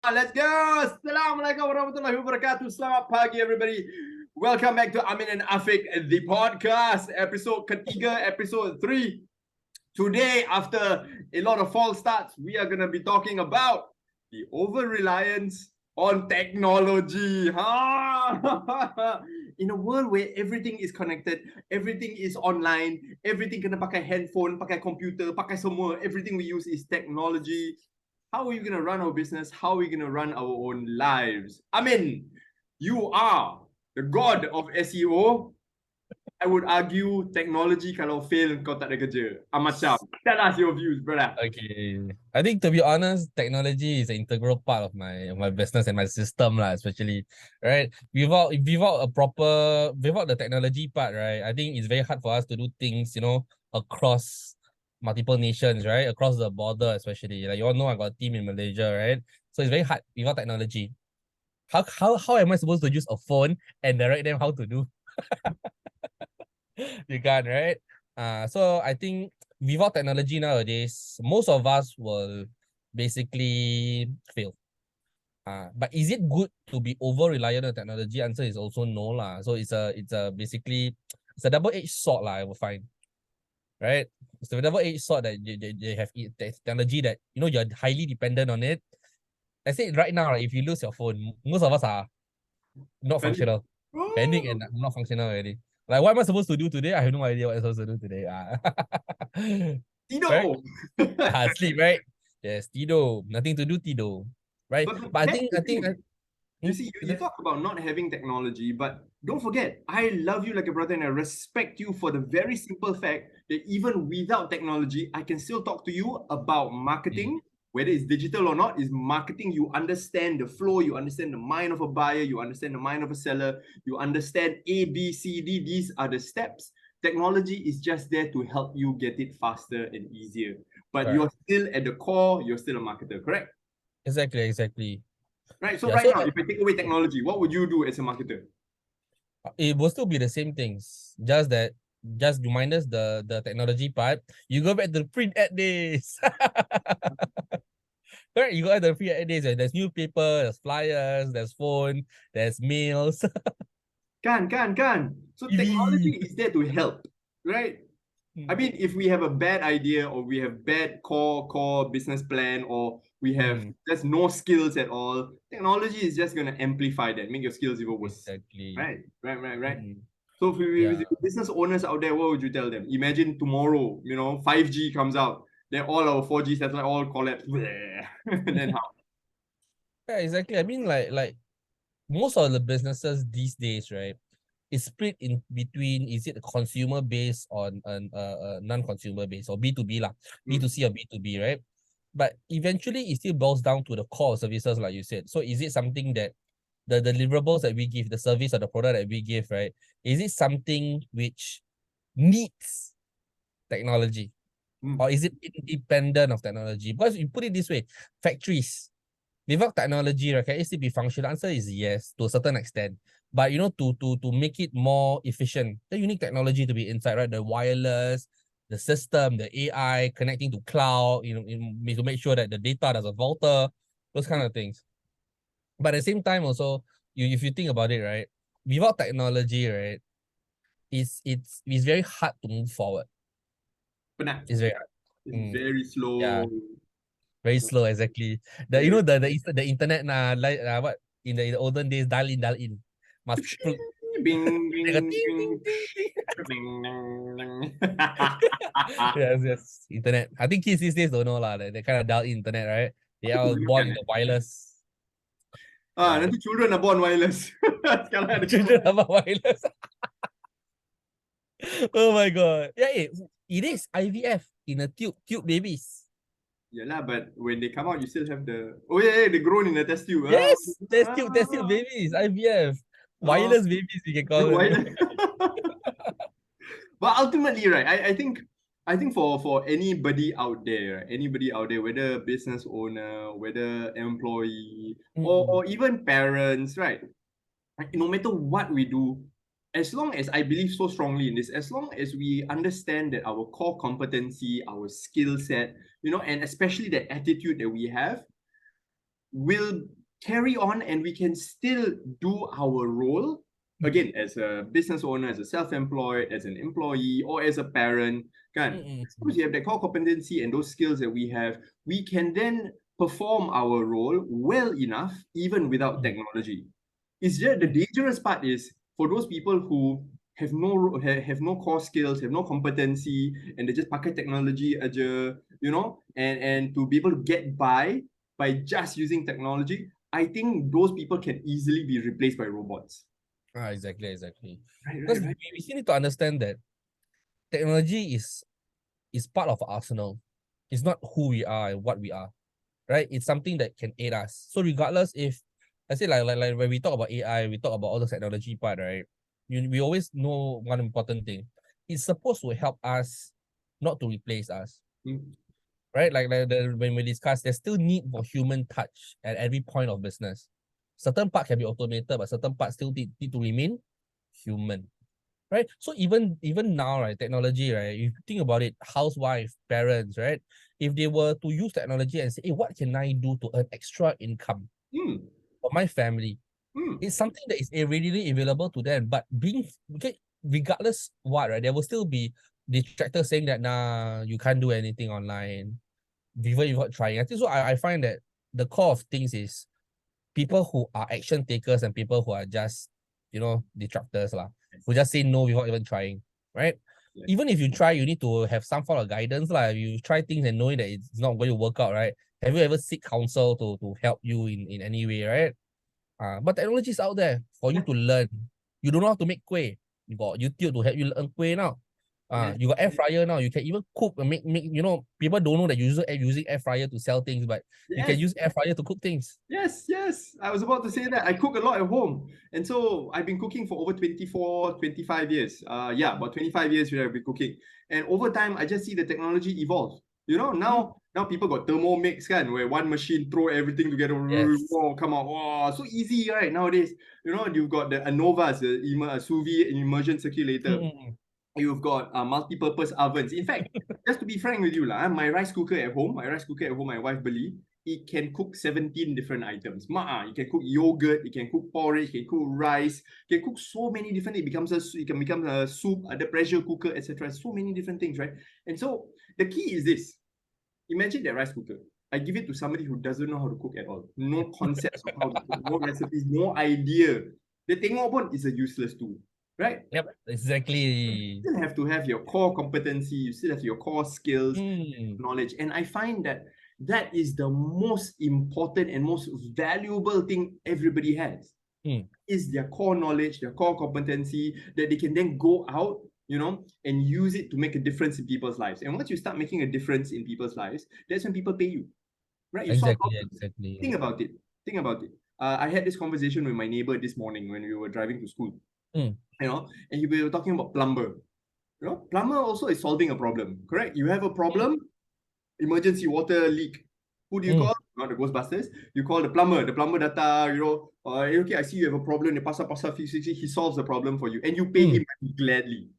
Let's go. Assalamualaikum warahmatullahi wabarakatuh. Selamat pagi, everybody. Welcome back to Amin and Afiq, the podcast, episode ketiga, episode 3. Today, after a lot of false starts, we are going to be talking about the over-reliance on technology. In a world where everything is connected, everything is online, everything kena pakai handphone, pakai computer, pakai semua, everything we use is technology. How are we going to run our business? How are we going to run our own lives? I mean, you are the god of SEO. I would argue technology kalau fail kau tak ada kerja. Macam. Tell us your views, brother. Okay. I think to be honest, technology is an integral part of my business and my system lah, especially. Right? Without the technology part, right? I think it's very hard for us to do things, across multiple nations, right? Across the border, especially. Like you all know I got a team in Malaysia, right? So it's very hard without technology. How am I supposed to use a phone and direct them how to do? You can't, right? So I think without technology nowadays, most of us will basically fail. But is it good to be over reliant on technology? Answer is also no lah. So it's a basically it's a double-edged sword lah. I will find, right? It's a double-edged sword that they have technology that you're highly dependent on it. I say right now, right, if you lose your phone, most of us are not functional, panic and not functional already. Like, what am I supposed to do today? I have no idea what I'm supposed to do today. Right? Tido. Sleep, right? Yes, tido. Nothing to do, tido. Right? But I think, You see, you talk about not having technology, but don't forget, I love you like a brother and I respect you for the very simple fact that even without technology, I can still talk to you about marketing, whether it's digital or not, is marketing. You understand the flow, you understand the mind of a buyer, you understand the mind of a seller, you understand A, B, C, D. These are the steps. Technology is just there to help you get it faster and easier. But you're still at the core, you're still a marketer, correct? Exactly. Right. So now, if I take away technology, what would you do as a marketer? It will still be the same things. Just minus the technology part. You go back to the print ad days. Correct. You go back to the print ad days. There's newspaper, there's flyers, there's phone, there's mails. Can. So technology is there to help, right? I mean, if we have a bad idea or we have bad core business plan or we have just no skills at all, technology is just going to amplify that, make your skills even worse. Exactly. Right. So if we business owners out there, what would you tell them? Imagine tomorrow, 5G comes out, then all our 4G satellite all collapse. Then how? Yeah, exactly. I mean, like most of the businesses these days, right, is split in between, is it a consumer base or a non-consumer base, or B2B lah, B2C or B2B, right? But eventually it still boils down to the core services, like you said. So is it something that the deliverables that we give, the service or the product that we give, right, is it something which needs technology? Or is it independent of technology? Because you put it this way, factories, without technology, right, can it still be functional? The answer is yes, to a certain extent. But to make it more efficient, then you need technology to be inside, right? The wireless, the system, the AI connecting to cloud, to make sure that the data doesn't falter, those kind of things. But at the same time, also, if you think about it, right, without technology, right, it's very hard to move forward. It's very hard. It's very slow. Yeah. Very slow, exactly. The internet like what in the olden days, dial in. Must Bing, bing, bing. yes. Internet. I think kids these days don't know lah. They kind of dial in internet, right? They are born in the wireless. Nanti children are born wireless. Children are born wireless. Oh my god. Yeah, it is IVF in a tube babies. Yeah lah, but when they come out, you still have they grown in the test tube. Yes, test tube babies, IVF. Wireless babies, we can call them. But ultimately, right, I think for anybody out there, whether business owner, whether employee, or even parents, right, no matter what we do, as long as I believe so strongly in this, as long as we understand that our core competency, our skill set, and especially the attitude that we have, will carry on and we can still do our role again as a business owner, as a self-employed, as an employee, or as a parent. Kan? Suppose you have that core competency and those skills that we have, we can then perform our role well enough even without technology. It's just the dangerous part is for those people who have no core skills, have no competency, and they just pakai technology aja, and to be able to get by just using technology, I think those people can easily be replaced by robots. Exactly. Right, Because right. we still need to understand that technology is part of our arsenal. It's not who we are and what we are, right? It's something that can aid us. So regardless if, I say like when we talk about AI, we talk about all the technology part, right? We always know one important thing. It's supposed to help us, not to replace us, right? When we discuss, there's still need for human touch at every point of business. Certain part can be automated, but certain parts still need to remain human, right? So even now, right, technology, right, if you think about it, housewife, parents, right, if they were to use technology and say, hey, what can I do to earn extra income for my family? It's something that is readily available to them, but okay, regardless what, right, there will still be detractors saying that, nah, you can't do anything online, even if you're trying. I think so. I find that the core of things is people who are action takers and people who are just, detractors lah, who just say no without even trying, right? Yes. Even if you try, you need to have some form of guidance lah. You try things and knowing that it's not going to work out, right? Have you ever seek counsel to help you in any way, right? But technology is out there for you Yeah. to learn. You don't know how to make kuih. You got YouTube to help you learn kuih now. Yes. You got air fryer now. You can even cook and make. People don't know that you using air fryer to sell things, but you can Yes. use air fryer to cook things. Yes. I was about to say that. I cook a lot at home. And so I've been cooking for over 24, 25 years. About 25 years I've been cooking. And over time, I just see the technology evolve. Now people got Thermomix, where one machine throw everything together. Yes. Oh, come on. Oh, so easy, right? Nowadays, you've got the Anovas, the sous vide immersion circulator. You've got multi-purpose ovens. In fact, just to be frank with you, my rice cooker at home, my wife beli, it can cook 17 different items. It can cook yogurt, it can cook porridge, it can cook rice, it can cook so many different. It can become a soup, the pressure cooker, etc. So many different things, right? And so the key is this: imagine that rice cooker. I give it to somebody who doesn't know how to cook at all. No concepts of how to cook, no recipes, no idea. The tengok pun is a useless tool, right? Yep, exactly. You still have to have your core competency, you still have your core skills, Mm, knowledge. And I find that that is the most important and most valuable thing everybody has is their core knowledge, their core competency that they can then go out, and use it to make a difference in people's lives. And once you start making a difference in people's lives, that's when people pay you, right? You solve problems. exactly. Think about it. I had this conversation with my neighbor this morning when we were driving to school, Mm, and we were talking about plumber. Plumber also is solving a problem, correct? You have a mm, problem, emergency water leak. Who do you mm, call? Not the Ghostbusters. You call the plumber. The plumber data, okay, I see you have a problem. The pasa fix, he solves the problem for you, and you pay mm, him gladly.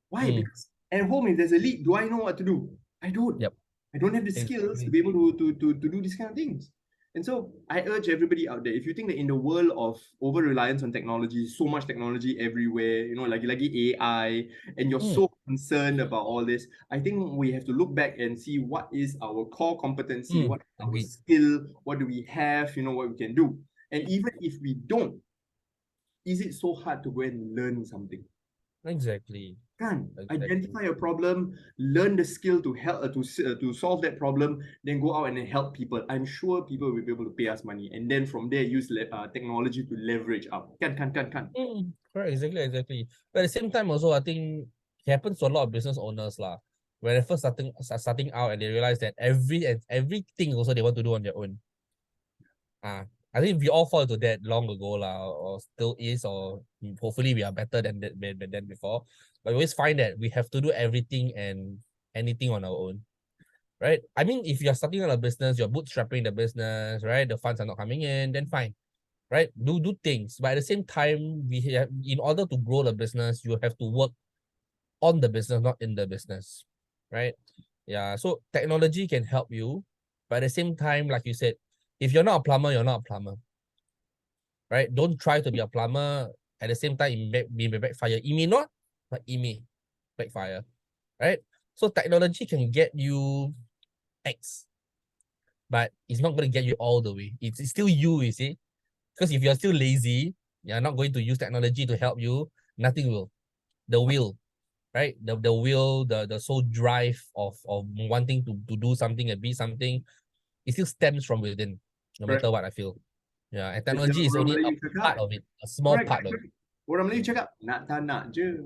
Why? mm. Because at home, if there's a leak, do I know what to do? I don't. Yep, I don't have the skills to exactly. be able to do these kind of things. And so I urge everybody out there, if you think that in the world of over reliance on technology, so much technology everywhere, like AI, and you're Mm, so concerned about all this, I think we have to look back and see what is our core competency, what is our agreed. skill, what do we have, what we can do. And even if we don't, is it so hard to go and learn something? Exactly. Can Exactly. identify a problem, learn the skill to help to solve that problem, then go out and then help people. I'm sure people will be able to pay us money, and then from there use technology to leverage up. Can. Correct, exactly. But at the same time also, I think it happens to a lot of business owners lah. When they first starting out and they realize that everything also they want to do on their own. I think we all fall into that long ago lah, or still is, or hopefully we are better than before. But we always find that we have to do everything and anything on our own, right? I mean, if you're starting on a business, you're bootstrapping the business, right? The funds are not coming in, then fine, right? Do things, but at the same time, in order to grow the business, you have to work on the business, not in the business, right? Yeah. So technology can help you, but at the same time, like you said, if you're not a plumber, you're not a plumber. right? Don't try to be a plumber. At the same time, it may backfire. It may not, but it may backfire, right? So technology can get you X, but it's not going to get you all the way. It's still you see? Because if you're still lazy, you're not going to use technology to help you, nothing will. The will, right? The will, the sole drive of wanting to do something and be something, it still stems from within, no Correct. matter what I feel. Yeah, and Macam technology is orang only a Melayu cakap, part of it, a small correct, part correct, of it. correct. Orang Melayu cakap, nak tak nak je.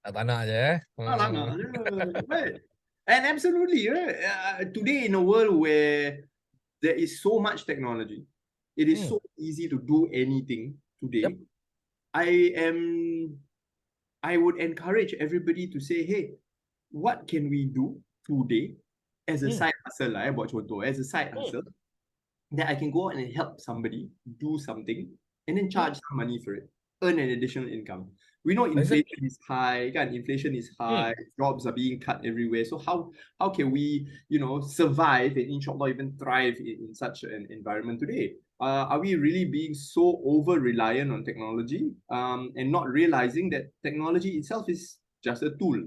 Tak nak je Tak nak je. Right. And absolutely, right? Today in a world where there is so much technology, it is so easy to do anything today. Yep. I would encourage everybody to say, hey, what can we do today as a side hustle lah, buat contoh, as a side hustle, that I can go out and help somebody do something and then charge some money for it, earn an additional income. We know inflation is high, kan? Inflation is high, jobs are being cut everywhere. So how can we, survive and inshallah even thrive in such an environment today? Are we really being so over reliant on technology and not realizing that technology itself is just a tool?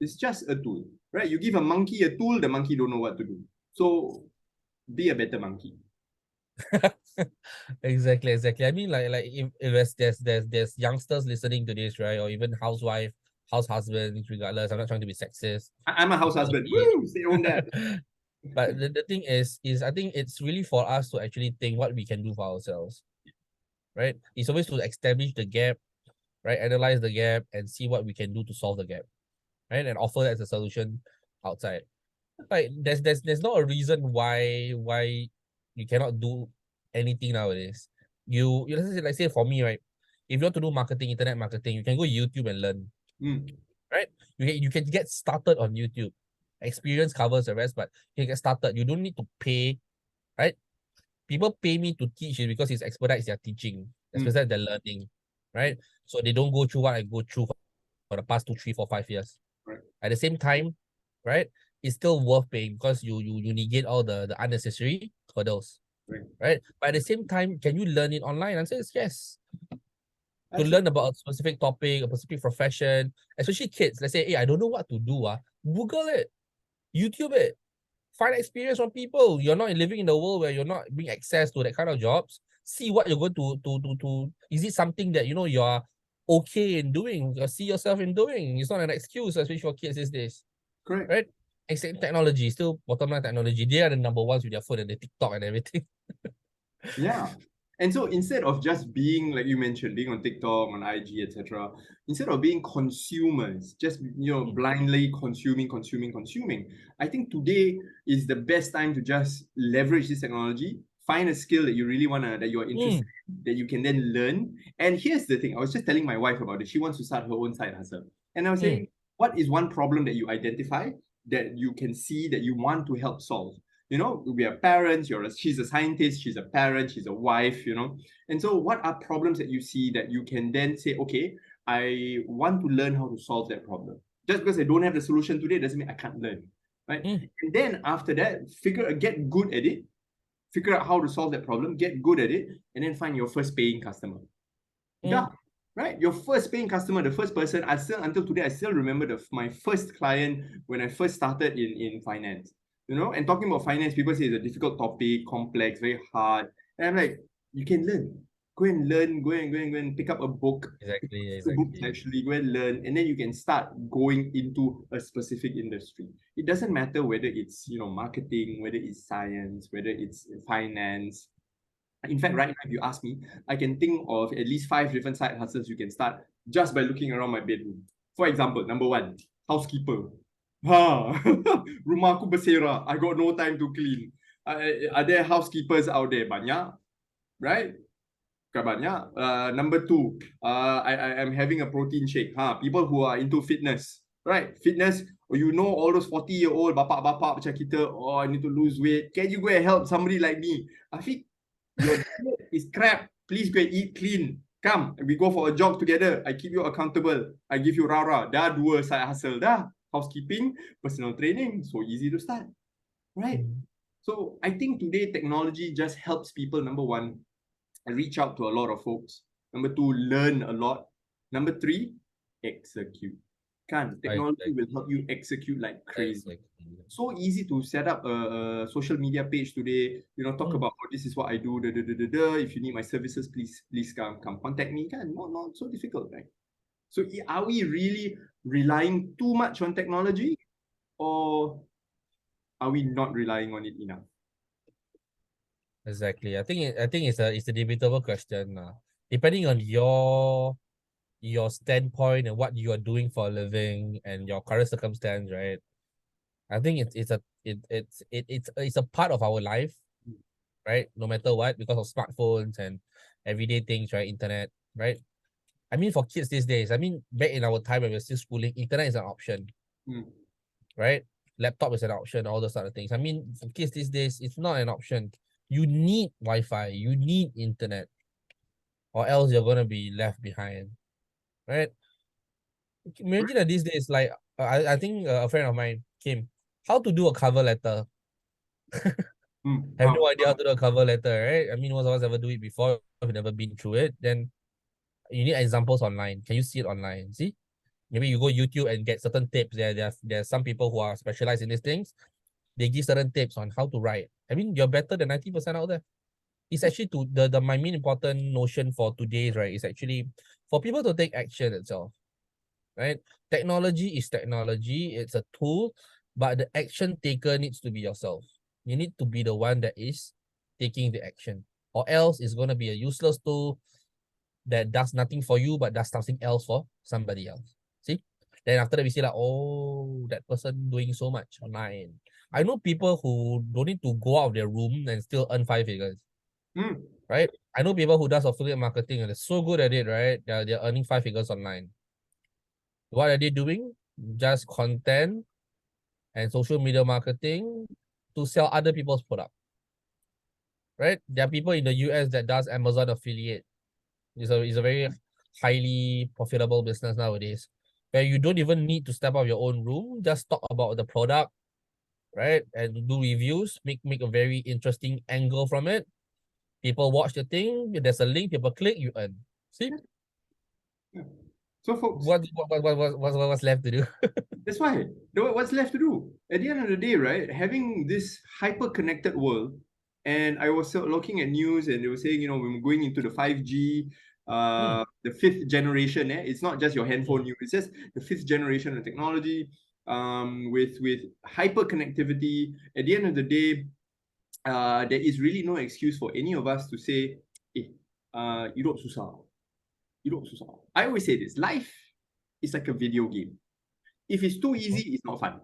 It's just a tool, right? You give a monkey a tool, the monkey don't know what to do. So be a better monkey. Exactly. I mean, like if there's youngsters listening to this, right, or even house husbands, regardless. I'm not trying to be sexist. I'm a house husband. Woo! Stay home dad. But the thing is I think it's really for us to actually think what we can do for ourselves, right? It's always to establish the gap, right? Analyze the gap and see what we can do to solve the gap, right? And offer that as a solution outside. Like there's not a reason why you cannot do anything nowadays. You let's say for me, right? If you want to do marketing, internet marketing, you can go YouTube and learn, right? You can get started on YouTube. Experience covers the rest, but you can get started. You don't need to pay, right? People pay me to teach it because it's expedites their teaching, especially their learning, right? So they don't go through what I go through for the past 2, 3, 4, 5 years. Right. At the same time, right, it's still worth paying because you negate all the unnecessary hurdles. Right. But at the same time, can you learn it online? Answer is yes. To learn about a specific topic, a specific profession, especially kids. Let's say, hey, I don't know what to do. Google it, YouTube it, find experience from people. You're not living in a world where you're not being access to that kind of jobs. See what you're going to. Is it something that you're okay in doing? You see yourself in doing. It's not an excuse, especially for kids these days. Correct. Right? Except technology, still bottom line technology. They are the number ones with their phone and the TikTok and everything. Yeah. And so instead of just being, like you mentioned, being on TikTok, on IG, etc., instead of being consumers, just blindly consuming, I think today is the best time to just leverage this technology, find a skill that you really that you're interested in, that you can then learn. And here's the thing, I was just telling my wife about it. She wants to start her own side hustle. And I was saying, what is one problem that you identify that you can see that you want to help solve? We are parents, she's a scientist, she's a parent, she's a wife, And so what are problems that you see that you can then say, okay, I want to learn how to solve that problem. Just because I don't have the solution today doesn't mean I can't learn, right? And then after that, get good at it, figure out how to solve that problem, get good at it, and then find your first paying customer. Yeah, right? Your first paying customer, the first person, until today, I still remember my first client when I first started in finance. And talking about finance, people say it's a difficult topic, complex, very hard. And I'm like, you can learn. Go and learn, go and pick up a book. Exactly. Books actually, go and learn, and then you can start going into a specific industry. It doesn't matter whether it's marketing, whether it's science, whether it's finance. In fact, right now, if you ask me, I can think of at least 5 different side hustles you can start just by looking around my bedroom. For example, number 1, housekeeper. Rumah aku bersera. I got no time to clean. Are there housekeepers out there? Banyak, right? Banyak. Number 2, I am having a protein shake. People who are into fitness, right? Fitness, all those 40-year-old bapak-bapak macam kita, I need to lose weight. Can you go and help somebody like me? Afiq, your diet is crap. Please go and eat clean. Come, we go for a jog together. I keep you accountable. I give you rara. Dah 2 side hustle dah. Housekeeping, personal training, so easy to start, right? So I think today technology just helps people, number 1, I reach out to a lot of folks. Number two, learn a lot. Number three, execute. Technology will help you execute like crazy. So easy to set up a social media page today. Talk about, oh, this is what I do. If you need my services, please come contact me. Not so difficult, right? So are we really relying too much on technology, or are we not relying on it enough? Exactly. I think it's a debatable question. Depending on your standpoint and what you are doing for a living and your current circumstance, right? I think it's a part of our life, right? No matter what, because of smartphones and everyday things, right? Internet, right? I mean, for kids these days, I mean, back in our time when we were still schooling, internet is an option, right? Laptop is an option, all those other things. I mean, for kids these days, it's not an option. You need Wi-Fi, you need internet, or else you're gonna be left behind, right? Imagine that these days, like I think a friend of mine came, how to do a cover letter. Have no idea how to do a cover letter, right? I mean, most of us ever do it before. If you've never been through it, then you need examples online. Can you see it online? See? Maybe you go YouTube and get certain tips. There's some people who are specialized in these things. They give certain tips on how to write. I mean, you're better than 90% out there. It's actually to the my main important notion for today, right? Is actually for people to take action itself, right? Technology is technology. It's a tool, but the action taker needs to be yourself. You need to be the one that is taking the action, or else it's going to be a useless tool that does nothing for you, but does something else for somebody else. See? Then after that, we see like, oh, that person doing so much online. I know people who don't need to go out of their room and still earn 5 figures. Right? I know people who does affiliate marketing and they're so good at it, right? They're earning 5 figures online. What are they doing? Just content and social media marketing to sell other people's product. Right? There are people in the US that does Amazon affiliate. It's a very highly profitable business nowadays, where you don't even need to step out of your own room, just talk about the product, right? And do reviews, make a very interesting angle from it. People watch the thing, there's a link, people click, you earn. See? So folks, what's left to do? That's why. What's left to do? At the end of the day, right? Having this hyper-connected world, and I was looking at news, and they were saying, we're going into the 5G, the fifth generation. It's not just your handphone. It's just the fifth generation of technology. With hyper connectivity. At the end of the day, there is really no excuse for any of us to say, you don't susah. You don't susah. I always say this: life is like a video game. If it's too easy, it's not fun.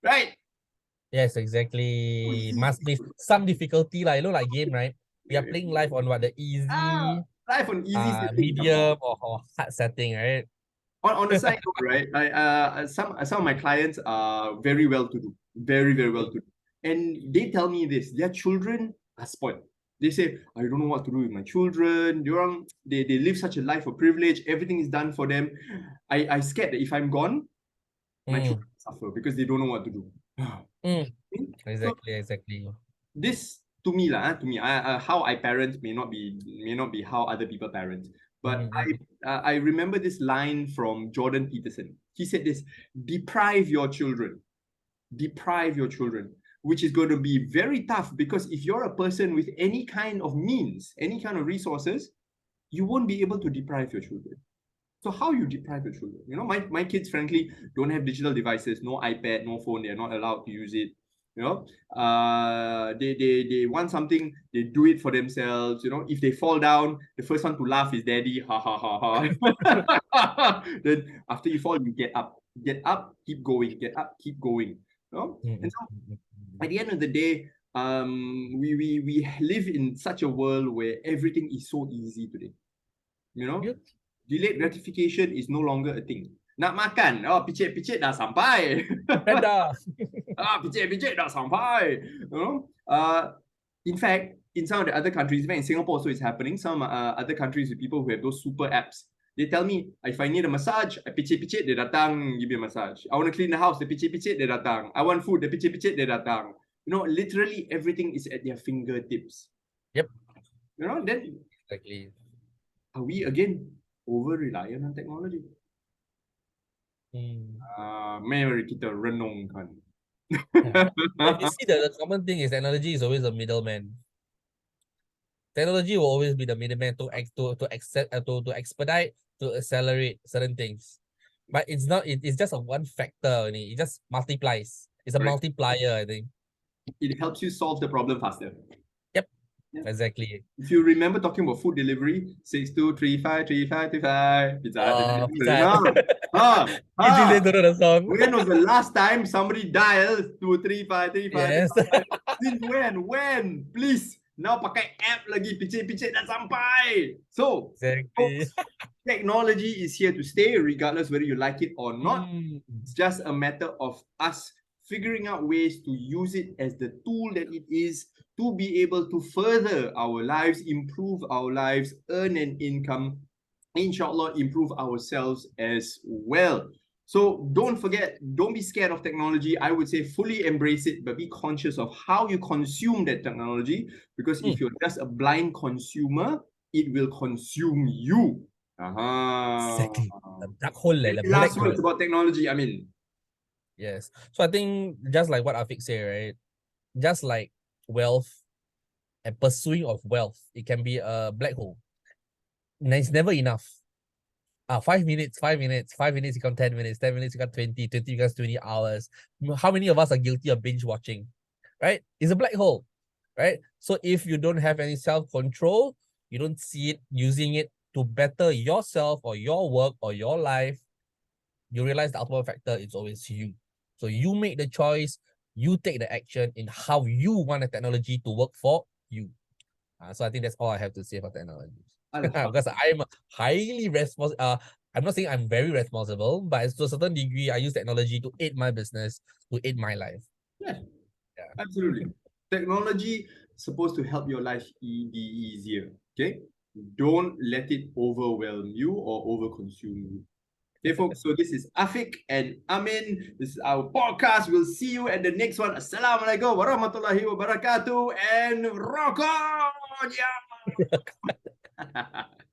Right? Yes, exactly. Must be some difficulty, like like game, right? We are playing live on what the easy, life on easy setting, medium or hard setting, right? On the side note, right? Some of my clients are very well to do, very very well to do, and they tell me this: their children are spoiled. They say, I don't know what to do with my children. They live such a life of privilege. Everything is done for them. I scared that if I'm gone, my children suffer because they don't know what to do. Exactly. This to me how I parent may not be how other people parent. But I remember this line from Jordan Peterson. He said this: deprive your children, which is going to be very tough, because if you're a person with any kind of means, any kind of resources, you won't be able to deprive your children. So how you deprive your children? My kids, frankly, don't have digital devices, no iPad, no phone. They're not allowed to use it. They want something, they do it for themselves. If they fall down, the first one to laugh is daddy. Ha ha ha ha. Then after you fall, you get up, keep going, get up, keep going. And so at the end of the day, we live in such a world where everything is so easy today. Delayed gratification is no longer a thing. Nak makan, picit-picit dah sampai. Picit-picit dah sampai. In fact, in some of the other countries, even in Singapore also it's happening, some other countries with people who have those super apps, they tell me, if I need a massage, I picit-picit, they datang, give me a massage. I want to clean the house, they picit-picit, they datang. I want food, they picit-picit, they datang. Literally everything is at their fingertips. Yep. Then Exactly. Are we again over reliant on technology? Mm. Mari kita renungkan. Yeah. But you see the common thing is technology is always a middleman. Technology will always be the middleman to expedite, to accelerate certain things. But it's not, it's just a one factor only. It just multiplies. It's a Correct. multiplier, I think. It helps you solve the problem faster. Yep. Yeah. Exactly. If you remember talking about food delivery, 62353535 Pizza Hut Pizza delivery. Hut. Kids these days Ha. don't know the song. When was the last time somebody dialed 23535? Yes. Since when? When? Please. Now pakai app lagi, picit-picit dah sampai. So, Exactly. folks, technology is here to stay regardless whether you like it or not. Mm. It's just a matter of us figuring out ways to use it as the tool that it is to be able to further our lives, improve our lives, earn an income, inshallah, improve ourselves as well. So don't forget, don't be scared of technology. I would say fully embrace it, but be conscious of how you consume that technology. Because if you're just a blind consumer, it will consume you. Exactly. The black hole, like the black Last hole. words about technology, I mean. Yes. So I think just like what Afiq said, right? Just like wealth and pursuing of wealth, it can be a black hole. And it's never enough. 5 minutes, 5 minutes, 5 minutes become 10 minutes, 10 minutes become 20, 20 becomes 20 hours. How many of us are guilty of binge watching? Right? It's a black hole. Right? So if you don't have any self-control, you don't see it using it to better yourself or your work or your life, you realize the ultimate factor is always you. So you make the choice, you take the action in how you want the technology to work for you. So I think that's all I have to say for technology. Because I'm highly responsible. I'm not saying I'm very responsible, but to a certain degree, I use technology to aid my business, to aid my life. Yeah, Yeah. absolutely. Technology is supposed to help your life be easier. Okay, don't let it overwhelm you or overconsume you. Okay, folks. So this is Afiq and Amin. This is our podcast. We'll see you at the next one. Assalamualaikum warahmatullahi wabarakatuh and rock on! Yeah.